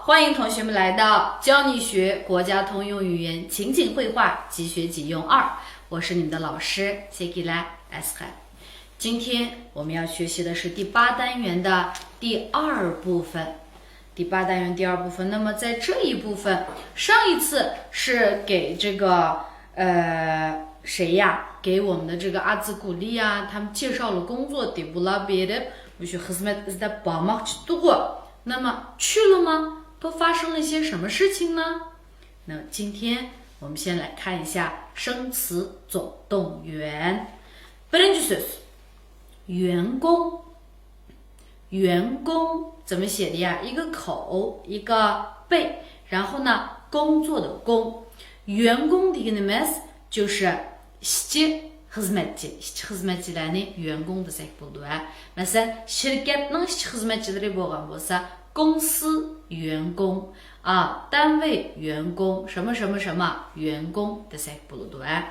欢迎同学们来到教你学国家通用语言情景绘画即学即用2，我是你们的老师 Segila Esha。今天我们要学习的是第8单元的第2部分。第8单元第2部分，那么在这一部分，上一次是给这个谁呀？给我们的这个阿兹古丽啊，他们介绍了工作的布拉别的，我去 hizmet izde bakmak istiyor。那么去了吗？都发生了些什么事情呢？那今天我们先来看一下生词总动员。Birinci söz， 员工。员工怎么写的呀？一个口，一个背，然后呢，工作的工。员工deganimiz就是hizmetçilerni员工desek bo'ladi. Mesela şirketning hizmetçileri bo'lgan bo'lsa，公司员工啊，单位员工，什么什么什么员工desek bo'ladi.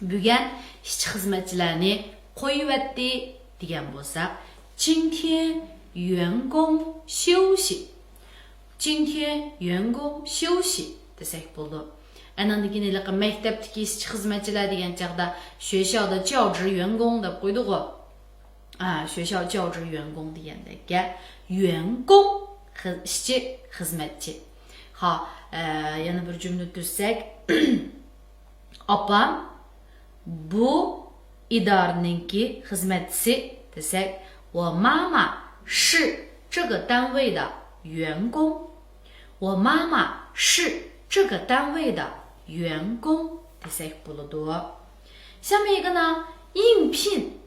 Bugun hizmetçilerni qo'yibdi degan bo'lsa，今天员工休息。今天员工休息desek bo'ladi。Andan keyin mektepdagi hizmetçiler degan chaqda学校的教职员工deb qo'ydik啊，学校教职员工degandagi员工hizmetçi。好，yana bir cümle tuzsak opam bu idareninki hizmetçisi desek， 我妈妈是这个单位的员工。我妈妈是这个单位的员工desek bo'ladi。下面一个呢，应聘。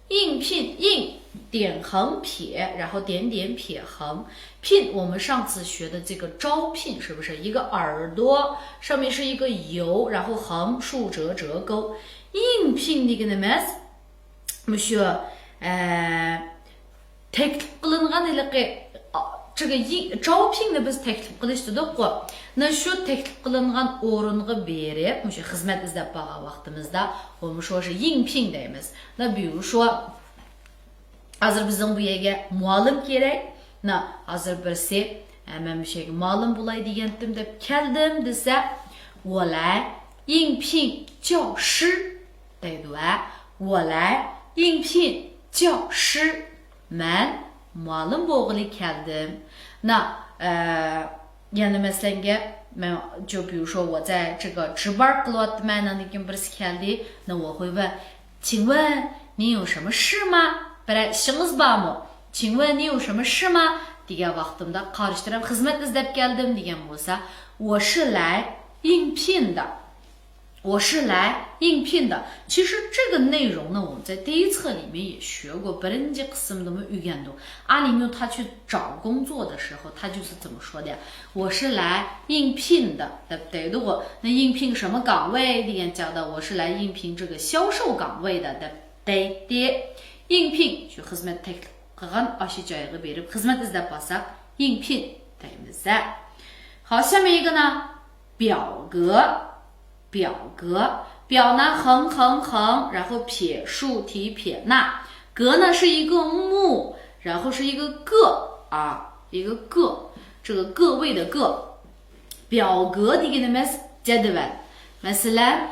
应聘，应点横撇，然后点点撇横。聘我们上次学的这个招聘是不是一个耳朵上面是一个由，然后横竖折折钩。应聘deganimiz shu teklif qilingan这个招聘的biz teklif qilish dedik-ku. Na shu teklif qilingan o'ringa berib, shu xizmat izlab bo'lgan vaqtimizda我们说是应聘deymiz. 那比如说 hozir bizning bu yerga muallim kerak. Na hozir birisi men bu yerga muallim bo'lay degandim deb keldim desa， 我来应聘教师deydi va 我来应聘教师。men muallim bo'lg'ili keldim。那yana masalan就比如说我在这个值班qilyaptiman， 那跟birisi keldi， 那我会问，请问你有什么事吗？bir ishingiz bormi？ 请问你有什么事吗？ degan vaqtimda qarashtirib xizmat izlab keldim degan bo'lsa， 我是来应聘的。我是来应聘的。其实这个内容呢，我们在第一册里面也学过。birinci qismda o'rgandik。阿里木他去找工作的时候，他就是怎么说的呀？我是来应聘的，对不对？如果那应聘什么岗位？里面讲的我是来应聘这个销售岗位的，对的。应聘就 xizmat taklif qilgan o'sha joyga berib xizmat izlab borsak应聘deymiz。好，下面一个呢，表格。表格，表呢横横横，然后撇竖提撇捺，格呢是一个木，然后是一个个啊，一个个，这个个位的个。表格deganimiz jadval。masalan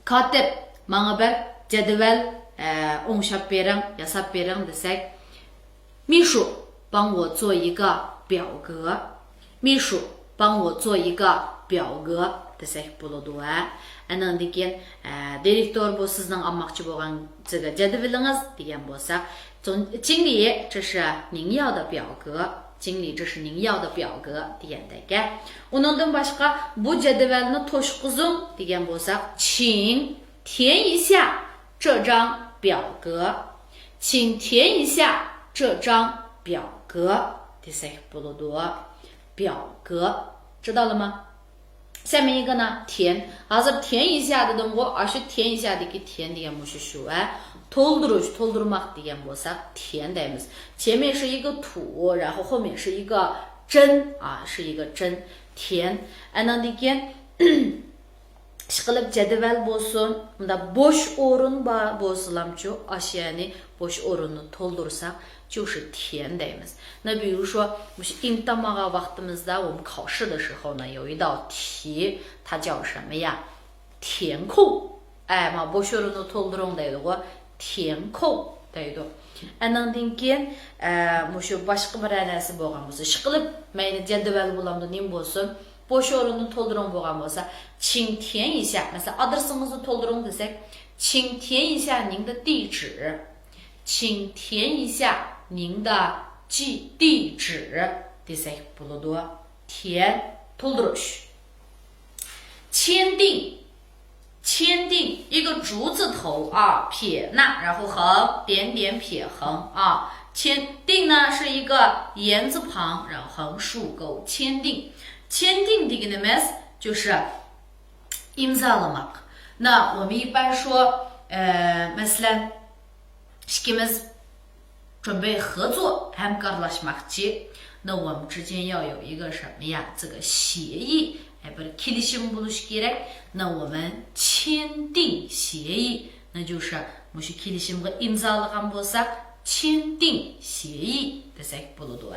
kotib manga bir jadval o'ngshab bering yasab bering desak， 秘书帮我做一个表格。秘书帮我做一个表格desek bo'ladi。Andan keyin direktor bu sizning olmoqchi bo'lgan这个jadvalingiz degan bo'lsa， 经理这是您要的表格，经理这是您要的表格degandagi。Undan boshqa bu jadvalni to'shqizing degan bo'lsa， 请填一下这张表格，请填一下这张表格desek bo'ladi。表格知道了吗？下面一个呢，填，填一下的东西，而是填一下的给填degan bo'lsa shu to'ldirish to'ldirmak degan bo'lsa填deymiz。前面是一个土，然后后面是一个针啊，是一个针，填。Andan keyin ishqilib jadval bo'lsin, unda bo'sh o'rin bo'lsa-lamchu, ashiyani bo'sh o'rinni to'ldirsak 就是填的意思。那比如说我是인따마가 왁드면서我们考试的时候呢，有一道题，它叫什么呀？填空。哎，嘛보쇼로는 돌드롱 deydi填空deydi. Andan keyin mushu boshqa bir narsa bo'lgan bo'lsa, ishqilib mayli jadval bo'lamdi, nim bo'lsin, bo'sh o'rinni to'ldiring bo'lgan bo'lsa, 请填一下. Mesela adresingizni to'ldiring desak, 请填一下您的地址. 请填一下您的地址 desak bo'ladi. 填 to'ldirish. 签订一个竹字头啊，撇捺，然后横点点撇横啊。签订呢是一个言字旁，然后横竖钩。签订deganimiz就是 imzalamak。那我们一般说，mesela ikimiz准备合作hamkorlashmoqchi，那我们之间要有一个什么呀？这个协议。不是 kelishim bo'lishi kerak。那我们签订协议，那就是我是 kelishimga imzolagan bo'lsak， 签订协议desak bo'ladi。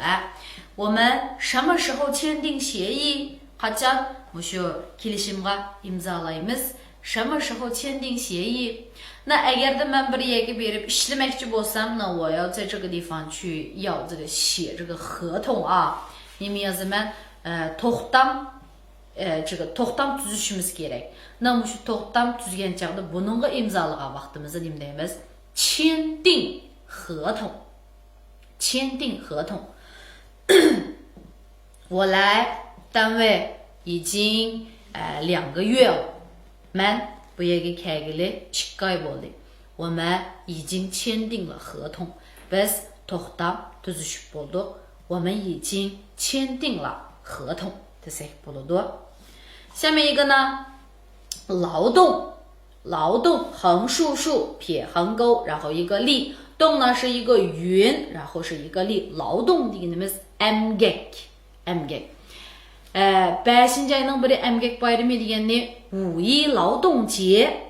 我们什么时候签订协议？ qachon mushu kelishimga imzolaymiz。什么时候签订协议？ 那agarda men bir yerga berib ishlamoqchi bo'lsam， 那我要在这个地方去要这个写这个合同啊。你们yazaman这个to'xtam tuzishimiz kerak. Mana shu to'xtam tuzgan chaqda buningga imzolagan vaqtimizda nima deymiz? 签订合同。签订合同。我来单位已经2个月了。men bu yerga kelgili 2 oy bo'ldi. 我们已经签订了合同。biz to'xtam tuzishib bo'ldik. 我们已经签订了合同。desak bo'ladi。下面一个呢，劳动，横竖竖撇横钩，然后一个力，动呢是一个云，然后是一个力，劳动deganimiz emgak。5 ayning biri emgak bayrami degani 五一劳动节。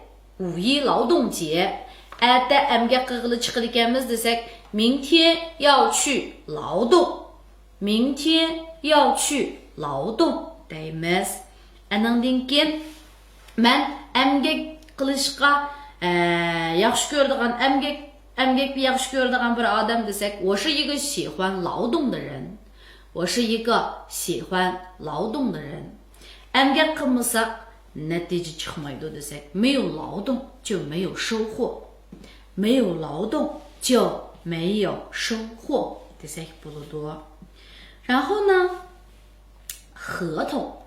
erta emgak qilg'ili chiqadi ekanmiz desak， 明天要去劳动deymiz。Andan keyin men emgak qilishga yaxshi ko'radigan emgakni yaxshi ko'radigan bir odam desak， 我是一个喜欢劳动的人。emgak qilmasak natija chiqmaydi desak， 没有劳动就没有收获desak bo'ladi。然后呢，合同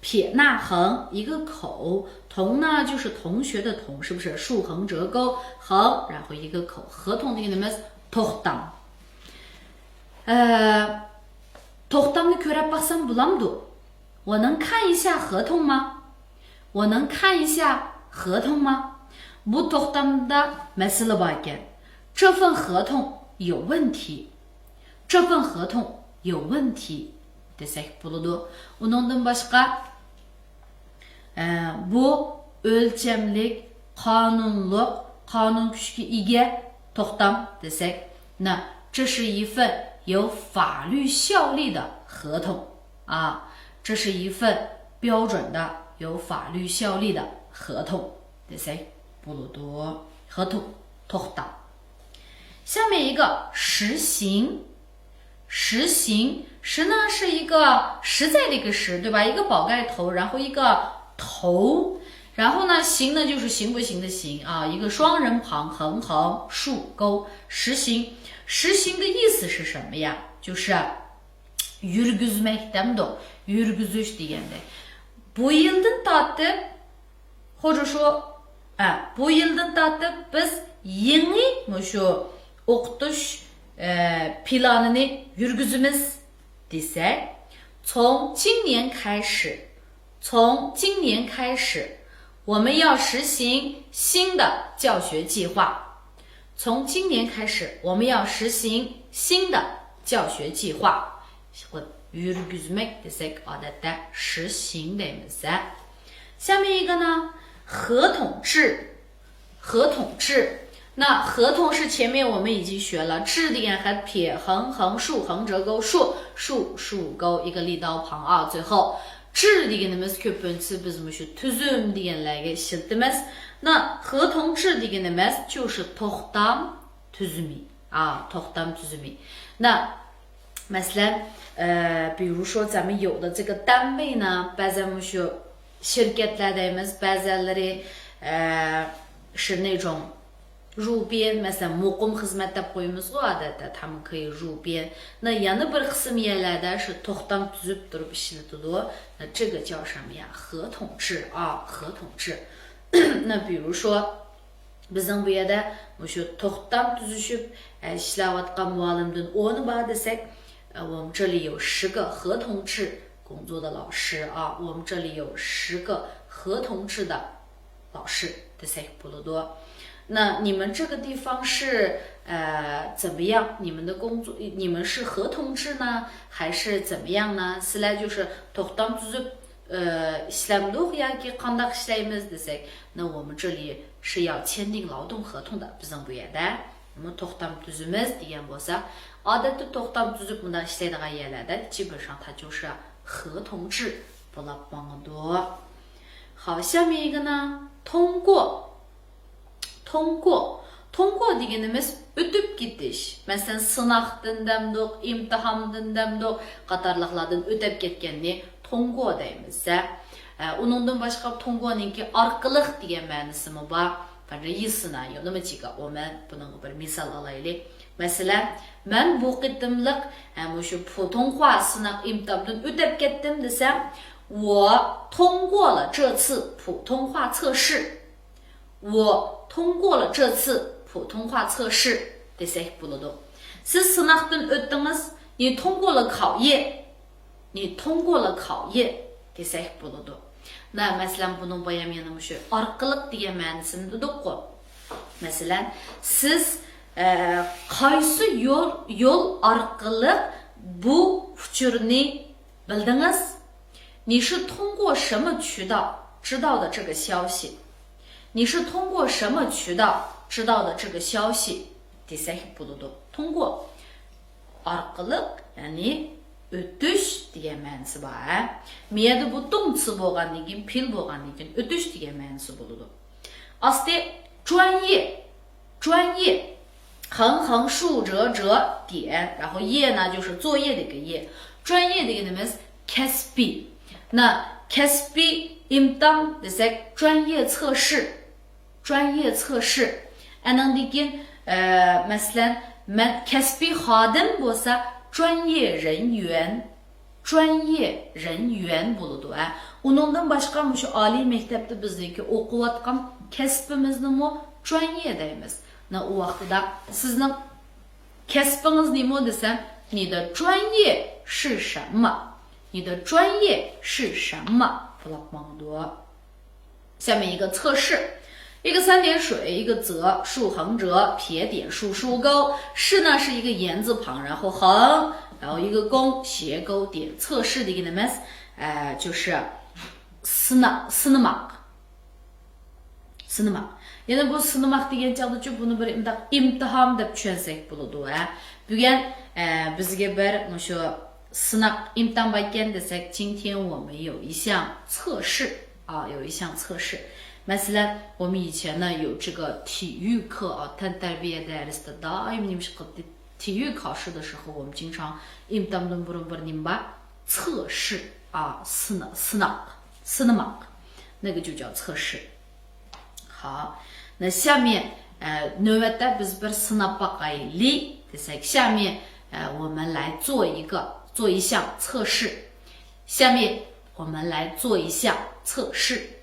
撇捺横一个口，同呢就是同学的同，是不是？竖横折钩横，然后一个口，合同的deganimiz to'xtam。to'xtamni ko'rib baxsam bo'lamdi。我能看一下合同吗？ bu to'xtamda masala bor ekan。这份合同有问题。desak bo'ladi。 Uningdan boshqa bu o'lchamlik, qonun kuchga ega to'xtam desak， 那这是一份有法律效力的合同啊，这是一份标准的有法律效力的合同desak bo'ladi。 合同to'xtam。 下面一个实行实呢是一个实在的一个实，对吧？一个宝盖头，然后一个头，然后呢行呢就是行不行的行啊，一个双人旁，横竖钩。实行的意思是什么呀？就是 yürgüzmek demdi. Yürgüzüş degende. Bu yıldan tartib, 或者说bu yıldan tartib biz yeni şu o'qitish planını yürgüzümüz desek， 从今年开始，我们要实行新的教学计划。从今年开始，我们要实行新的教学计划。yürgüzmek desek odatda 实行deymiz。下面一个呢，合同制。那合同式前面我们已经学了，质点和撇横横竖横折钩竖竖钩一个立刀旁啊，最后质deganimiz ko'pincha biz shu tuzum deganlarga ishlatamiz。那合同质deganimiz就是to'xtam tuzumi啊，to'xtam tuzumi。那مثلا比如说咱们有的这个单位呢，ba'zan shu şirketlardaymiz, ba'zanlari是那种入编，mesela muqim xizmat deb qo'yamiz odatda, 他们可以入编。那yana bir qism yerlarda是to'xtam tuzib turib ishlatadi，那这个叫什么呀？合同制啊，合同制。那比如说bizning bu yerda shu to'xtam tuzishib ishlayotgan muallimdan 10 bor desak，我们这里有10个合同制工作的老师啊，我们这里有10个合同制的老师desak bo'ladi。那你们这个地方是怎么样？你们的工作，你们是合同制呢，还是怎么样呢？sizlar就是to'xtam tuzib ishlamdik yoki qanday ishlaymiz desak，那我们这里是要签订劳动合同的。bizning bu yerda nima to'xtam tuzimiz degan bo'lsa，odatda to'xtam tuzib bunday ishlaydigan yerlarda基本上它就是合同制bo'lib qoladi。好，下面一个呢，通过deganimiz o'tib ketish. Masalan, sınaqdan demdik, imtihandan demdik, qatorliqlardan o'tib ketganni 통고 deymiz. Uningdan boshqa 통고ninki orqaliq degan ma'nosimi bor. 反正意思呢有那么几个，我们不能bir misal alaylik. Masalan, men bu qitimliq shu 普通话 sınaq imtihandan o'tib ketdim desam， 我通过了这次普通话测试。我通过了这次普通话测试，desak bo'ladi。siz sınaqdan o'tdingiz， 你通过了考验，你通过了考验，desak bo'ladi。那masalan buning boyam yana shu orqaliq degan ma'nosini dedik-ku. Masalan, siz qaysi yo'l orqali bu uchurni bildingiz？ 你是通过什么渠道知道的这个消息？你是通过什么渠道知道的这个消息？desak bo'ladi。通过 orqaliq ya'ni o'tish degan ma'nosi bor. Miyada bu 动词 bo'lgandan keyin fe'l bo'lgandan keyin o'tish degan ma'nosi bo'ladi. Asli 专业横横竖折折点，然后业呢就是作业的一个业。专业deganimiz kasbiy。那 kasbiy imtihon desak 专业测试。Andan keyin masalan men kasbiy xodim bo'lsa 专业人员bo'ladi. Uningdan boshqa shu oliy maktabda bizniki o'qiyotgan kasbimizni专业 deymiz. Na u vaqtida sizning kasbingiz nima desam， 你的专业是什么？你的专业是什么？下面一个测试，一个3点水，一个泽，竖横折，撇点竖竖钩，是呢是一个言字旁，然后横，然后一个弓，斜钩点。测试的一个 mes， 就是sınamak。Yani bu sınamak degan chog'da buni bir imtihon deb tushunsak bo'ladi. Bugun bizga bir shu sınaq imtihon bo'lgan desak， 今天我们有一项测试啊，有一项测试。Mesela 我们以前呢有这个体育课啊，tan tarbiya darsida doim体育考试的时候，我们经常 imtihondan burun bir nima bor？ 测试啊，sınamak，那个就叫测试。好，那下面növətdə biz bir sınab baxaylik desək， 下面我们来做一项测试。下面我们来做一项测试。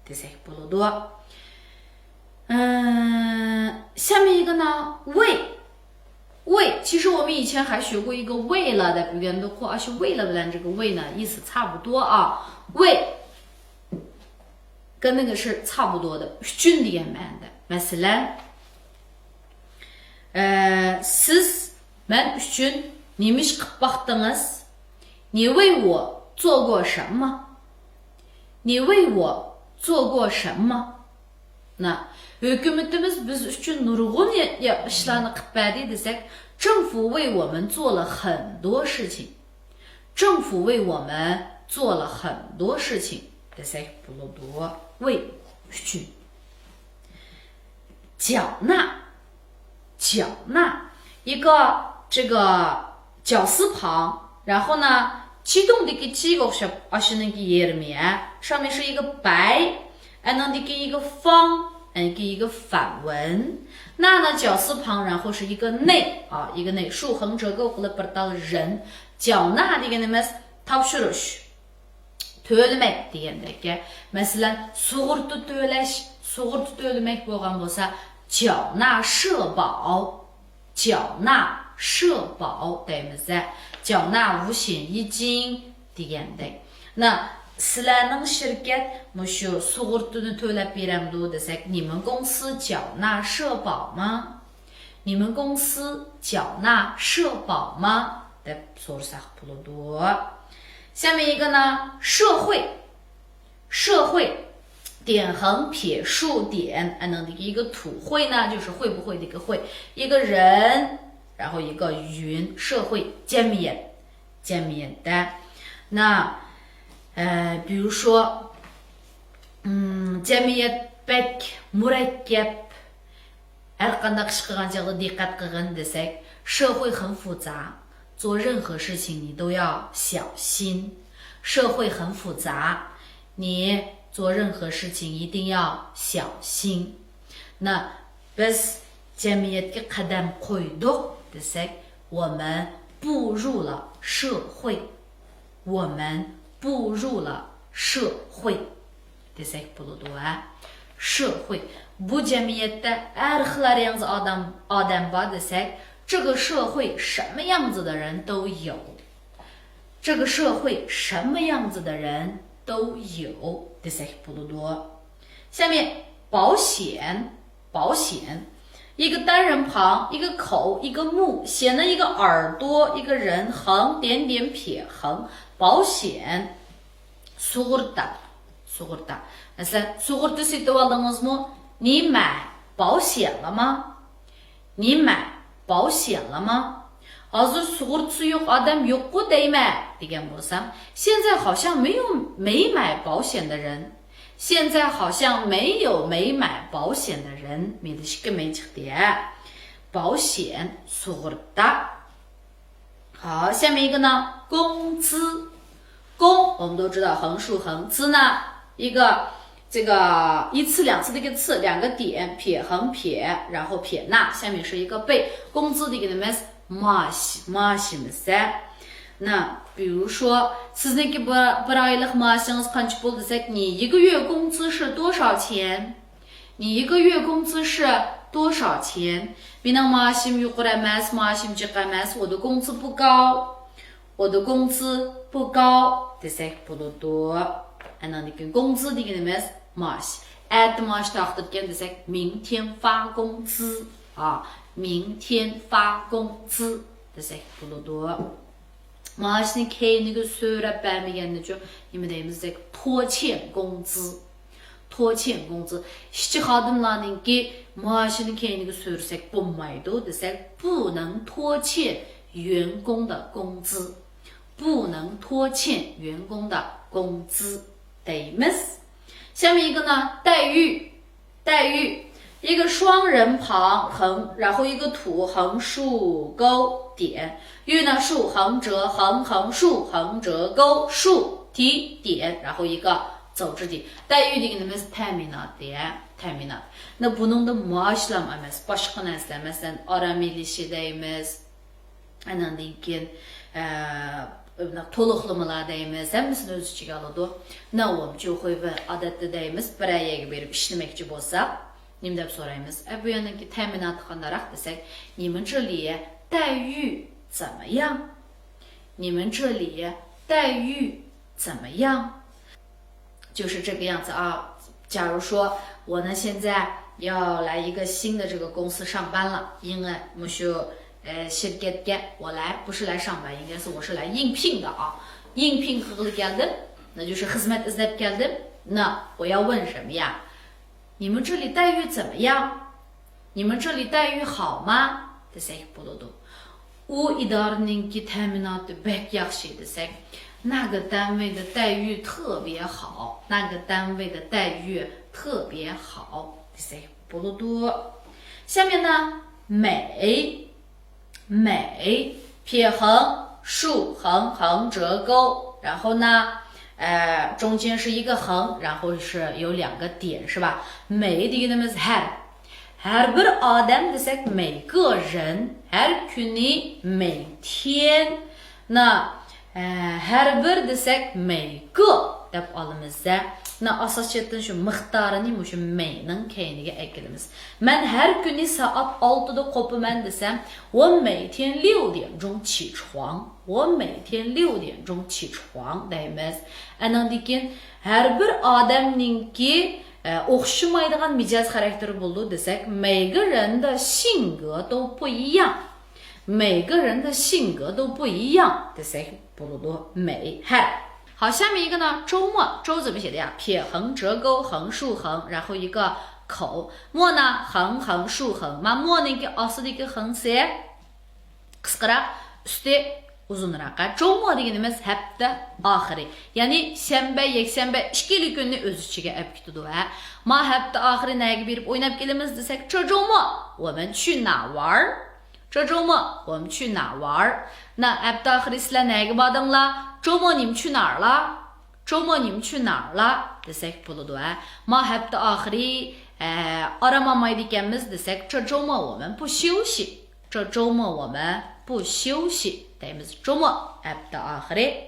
desək bo'ladi。下面一个呢，为，其实我们以前还学过一个为了的，比如说是为了的，这个为呢意思差不多啊，为。跟那个是差不多的，hüküm degan ma'noda. Masalan, siz men uchun nima ish qilib baxdingiz? 你为我做过什么？你为我做过什么？那hükümetimiz biz üçün nurgun işlerini qilib berdi desek，政府为我们做了很多事情，政府为我们做了很多事情desek bo'ladi为üçün缴纳，缴纳一个这个绞丝旁，然后呢，启动的个几个是那个页面，上面是一个白，那的一个方，一个反文。那呢，绞丝旁，然后是一个内啊，一个内，竖横折钩或者不到人，缴纳的个那么topshirish төлеmek degandagi masalan sug'urta to'lamak bo'lgan bo'lsa 缴纳社保deymiz缴纳五险一金degandek那sizlarning shirkat mushu sug'urtani to'lab beramdi desak 你们公司缴纳社保吗你们公司缴纳社保吗 deb so'rasak bo'ladi下面一个呢，社会点横撇竖点，那的一个土会呢，就是会不会的一个会，一个人，然后一个云，社会见面的，那比如说，jamiyatbek murakkab har qanday ish qilgan chog'da diqqat qilgin desak，社会很复杂。做任何事情你都要小心，社会很复杂，你做任何事情一定要小心。那 biz jamiyatga qadam qo'ydik desak，我们步入了社会，我们步入了社会desak bo'ladi社会bu jamiyatda har xil yangi odam bor desak。这个社会什么样子的人都有，这个社会什么样子的人都有。下面保险，一个单人旁，一个口，一个目，写了一个耳朵，一个人，横点点撇横，保险。sug'urta，那是sug'urta setib oldingiz mi？你买保险了吗？你买保险了吗？hozir sug'urtasi yo'q odam yo'q-ku deyman degan bo'lsam，现在好像没买保险的人，现在好像没买保险的人，没得是个没吃的保险 sug'urta。好，下面一个呢，工资，我们都知道横竖横，资呢一个。这个一次两次的一个次，两个点撇横撇，然后撇捺，下面是一个被工资的一个什么maash。那比如说，sizniki bir oylik maoshingiz qancha bo'ldi desak，你一个月工资是多少钱？你一个月工资是多少钱？ mening maoshim yuqori emas, maoshim jiq emas， 我的工资不高，我的工资不高 desak bo'ladi。那那个工资的一个什么maash， maash taqdirgan desak， 明天发工资啊，明天发工资 desak bo'ladi。maashni keyingi so'rab bermaganni-chu nima deymiz desak， 拖欠工资。拖欠工资 ishchi xodimlarninki maoshini keyingi so'rasak bo'lmaydi desak， 不能拖欠员工的工资，不能拖欠员工的工资 deymiz。下面一个呢，待遇，一个双人旁横，然后一个土横竖钩点，玉呢竖横折横横竖横折钩竖提点，然后一个走之底。待遇的那么是 terminat。那bunun da maaşlam emas, boshqa narsa, masalan, oram ilishi deymiz. Andan keyin to'liqlamalar deymiz, hammasini o'z ichiga oladi. Na 我们就会问 odatda deymiz, bir ayaga berib ishlamoqchi bo'lsak, nima deb so'raymiz? Bu yerdagi terminat qandaroq desak, 你们这里待遇怎么样？你们这里待遇怎么样？就是这个样子啊。假如说我呢现在要来一个新的这个公司上班了，因为我说shirkatga我来不是来上班，应该是我是来应聘的啊。应聘qilib keldim，那就是 xizmat izlab keldim。那我要问什么呀？你们这里待遇怎么样？你们这里待遇好吗？ desek buludu. U idareninki teminatı bek yaxşı desek, 那个单位的待遇特别好，那个单位的待遇特别好。desek buludu. 下面呢，美，撇横、竖横、横折钩，然后呢，中间是一个横，然后是有2个点，是吧？美dediğimiz her bir adam desek 每个人 her günü 每天，那her bir desek 每个deb alimizda na asosiyatdan shu miqdorini shu meyning keyniga ekilamiz. Men her günü saat 6'da qopaman desem, 我每天6点钟起床，我每天6点钟起床 deymiz. Andan keyin her bir odamninki o'xshamaydigan mijoz xarakteri bo'ldi desek, 每个人的性格都不一样，每个人的性格都不一样 desek bo'ladi美 her。好，下面一个呢，周末，周怎么写的呀？撇横折钩，横竖横，然后一个口，末呢，横横竖横。Ma mo'niki ostidagi hingsi qisqaroq, usti uzunroq. 周末deganimiz hafta oxiri. Ya'ni shanba, yakshanba ikkili kunni o'z ichiga olib ketadi va ma hafta oxiri nega berib o'ynab kelamiz desak, 这周末我们去哪玩？这周末我们去哪玩？那 hafta oxiri sizlar nega bordinglar？周末你们去哪儿了？周末你们去哪儿了 desek bo'ladi va ma hafta oxiri aramamaydi ekanmiz desek 这周末我们不休息，这周末我们不休息 deymiz 周末 hafta oxiri。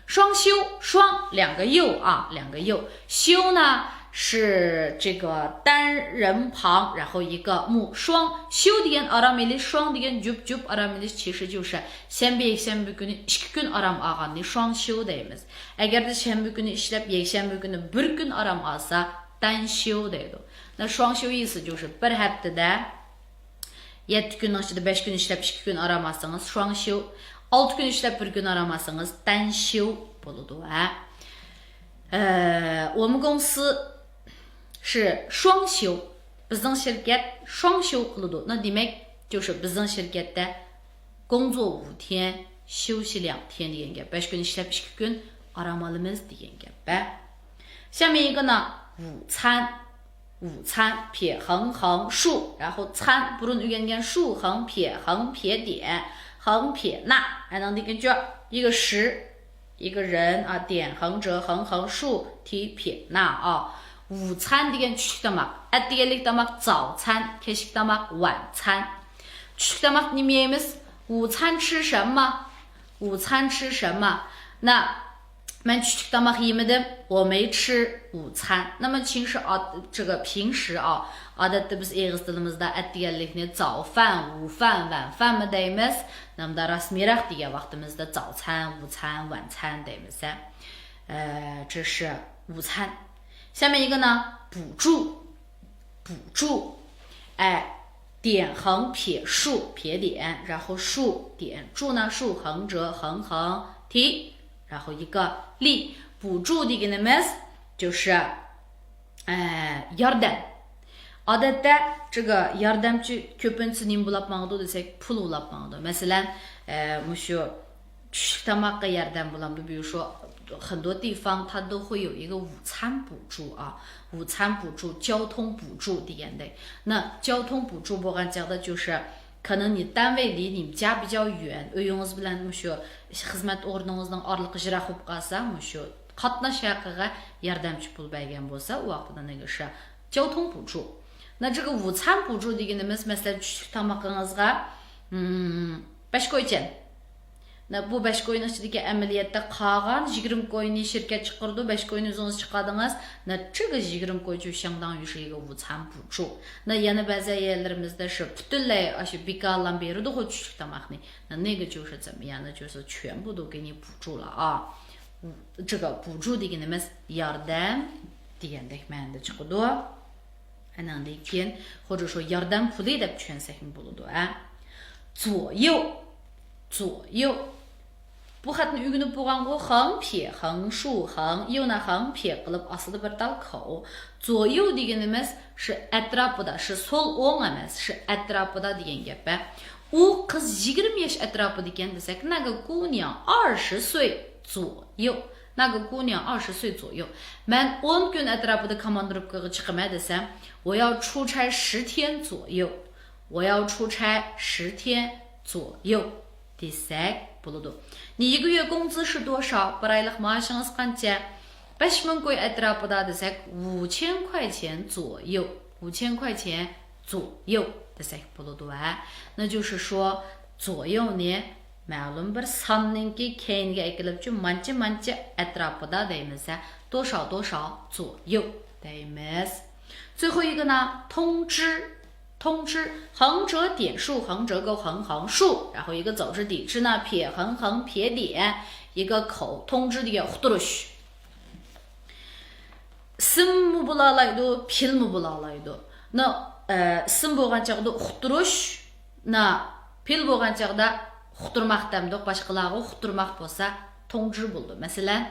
双休，双2个右啊，2个右，休呢是这个单人旁，然后一个木，双休degan aram elish, 双degan jup aram elish其实就是shanba yakshanba kuni 2 kun aram olganni 双休 deymiz. Agarda shanba kuni ishlab yakshanba kuni 1 kun aram olsa 单休 deydi. 那双休意思就是bir haftada 7 kunning ichida 5 kun ishlab 2 kun aram olsangiz 双休, 6 kun ishlab 1 kun aram olsangiz 单休 bo'ladi. 我们公司是双休, bizning shirkat 双休 qiladi. 那 demak 就是 bizning shirkatda 工作5天休息2天 degan gap. 5 kun ishlab 2 kun aram olamiz degan gap. 下面一个呢，午餐，午餐撇横横竖，然后餐 burun o'rgangan 竖横撇横撇点横撇捺，还能这个句，一个时，一个人啊，点横折横横竖提撇捺啊。午餐degan tushlik tomoq, at deganlik tomoq早餐, kechki tomoq晚餐. tushlik tomoq nima yeymiz? 午餐吃什么？午餐吃什么？那men tushlik tomoq yemadim, 我没吃午餐。那么平时啊，这个平时啊，odatda biz ingliz tilimizda at deganlikni 早饭、午饭、晚饭mi deymiz. Namda rasmiyroq degan vaqtimizda 早餐、午餐、晚餐 deymiz. 这是午餐。下面一个呢，补助，补助，点横撇竖撇点，然后竖点，助呢竖横折横横提，然后一个力，补助deganimiz就是，yordam。odatda 这个 yordamchi ko'pincha nima bo'lib maqdu desak pul bo'lib maqdu. Masalan, shu tushlik tomoqqa yordam bo'ladi. 比如说很多地方它都会有一个午餐补助啊，午餐补助、交通补助deganday。那交通补助bo'lgan chog'da就是可能你单位离你们家比较远, uyingiz bilan shu xizmat o'rningizning orliqi yiroq bo'lib qolsa, shu qatnash haqiga yordamchi pul bergan bo'lsa, u vaqtida nega shu 交通补助。那这个午餐补助deganimiz masalan tushlik tomog'ingizga 5 qo'ychan. Bu 5 qo'yning ichidagi amaliyotda qolgan 20 qo'yni shirkat chiqardi, 5 qo'yni o'zingiz chiqardingiz. 那这个20 qo'y 就相当于是一个午餐补助。那yana ba'zi yerlarimizda是 butunlay shu bekallan beradi ku tushlik tomoqni. 那个就是怎么样呢？就是全部都给你补助了啊。这个补助deganimiz yordam degandek ma'noda chiqadi. Anandan keyin 或者说 yordam puli deb tushunsak bo'ladi. 左右，左右 Bu xatni o'rganib bo'lgan横撇横竖横 yo'ni 横撇 qilib ostida bir tal qov. 左右 deganimiz shu atrofida, shu sol o'ng emas, shu atrofida degan gap. U qiz 20 yosh atrofida ekan desak, 那个姑娘20岁左右。那个姑娘20岁左右。Men 10 kun atrofida komandirovkaga chiqaman desam, 我要出差10天左右。我要出差10天左右 desak bo'ladi. 你一个月工资是多少? Bir oylik maoshingiz qancha? 5000 ko'y atrofida desak 5000 块钱左右 5000 块钱左右 desak bo'ladi va 那就是说左右呢 ma'lum bir sonninki keyinga aytilib mancha atrofida deymiz. 多少多少左右 deymiz. 最后一个呢通知通知横折点数横折勾横横竖然后一个走之抵之呢撇横横撇点一个口通知的xuturush sim mi bo'lalaydi pil mi bo'lalaydi na sim bo'lgan chaqda xuturush na pil bo'lgan chaqda xuturmoq demdik boshqalarga xuturmoq bo'lsa tongji bo'ldi masalan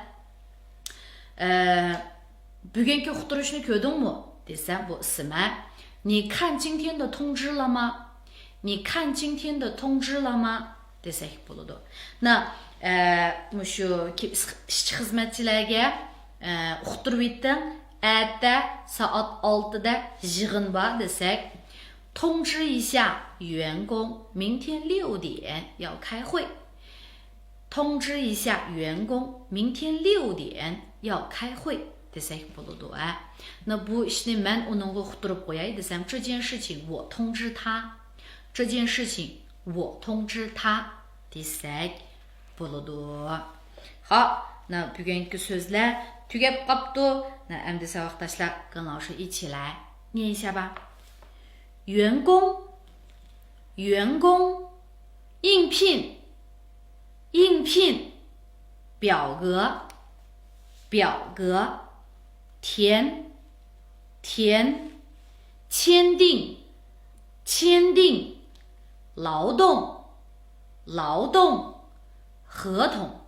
bugungi xuturishni ko'rdingmi desam bu isma 你看今天的通知了吗？你看今天的通知了吗？ desak bo'ladi. Na mushu ishchi xizmatchilarga uqtirib aytdim, erta soat 6da yig'in bor desak, 通知一下员工明天6点要开会。通知一下员工明天6点要开会。 desak bo'ladi. Na bu ishni men uningga uqtirib qo'yay desam, 这件事情我通知他，这件事情我通知他 desak bo'ladi. Xo'p, na bugungi so'zlar tugab qopti. Na endi saboqdoshlar, 跟老师一起来念一下吧。员工，员工，应聘，应聘，表格，表格。 填，填，签订，签订，劳动，劳动，合同，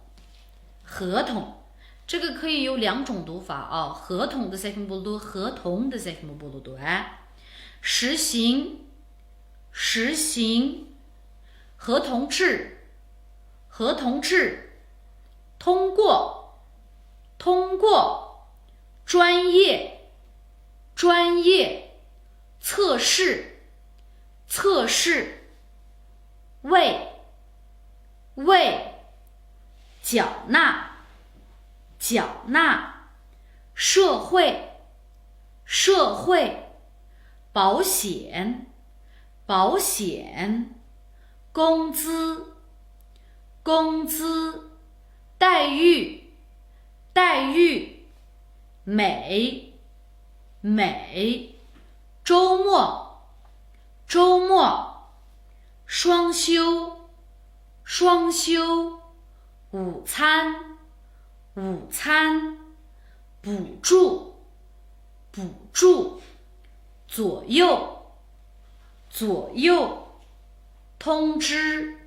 合同，这个可以有2种读法啊。合同的desak bo'ladi，合同的desak bo'ladi啊。实行，实行，合同制，合同制，通过，通过。 专业，专业，测试，测试，为，为，缴纳，缴纳，社会，社会，保险，保险，工资，工资，待遇，待遇。 美，美，周末，周末，双休，双休，午餐，午餐，补助，补助，左右，左右，通知，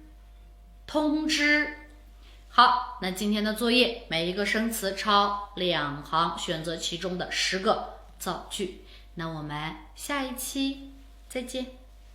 通知。 好，那今天的作业，每一个生词抄2行，选择其中的10个造句。那我们下一期再见。